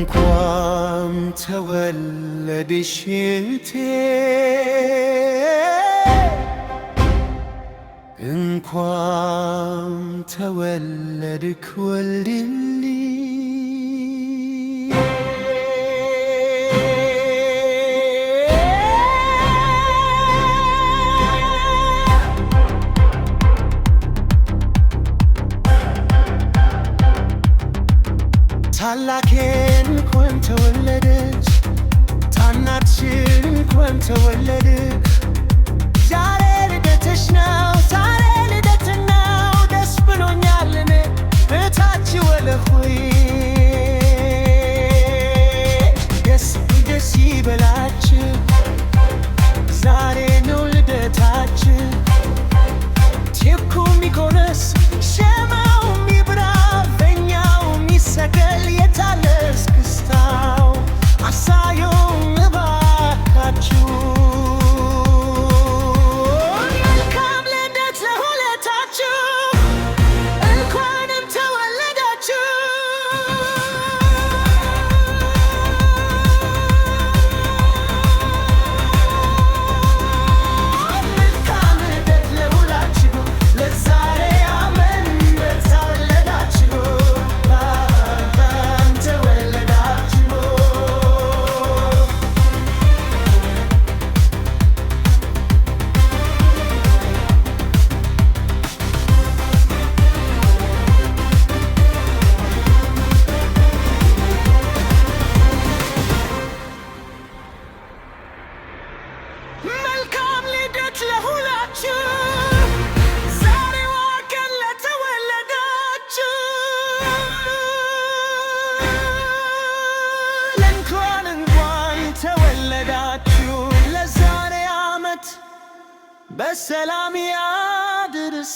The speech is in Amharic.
እንኳን ተወለድሽ እቴ እንኳን ተወለድክ ወልድልኝ ታላቄን እንኳን ተወለደች ታናችን እንኳን ተወለድክ ዛሬ ልደትሽ ነው ዛሬ ልደት ነው ደስ ብሎኛል እኔ እታች ወለሆይ ደስ ደስ ይበላችሁ ዛሬ ነው ልደታችሁ ቴኩ ሚቆነስ ሸማው ሚብራ በኛው ሚሰቀል የታለ እስክስታው አሳዩን እባካችሁ መልካም ልደት ለሁለታችሁ እንኳንም ተወለዳችሁ መልካም ልደት ለሁላችሁ ለዛሬ አመን በተወለዳችሁ በአካም ተወለዳችሁ መልካም ልደት ለሁላችሁ ዛሬዋ ቀን ለተወለዳችሁ እንኳን ተወለዳችሁ ለዛሬ ዓመት በሰላም ያድርሳችሁ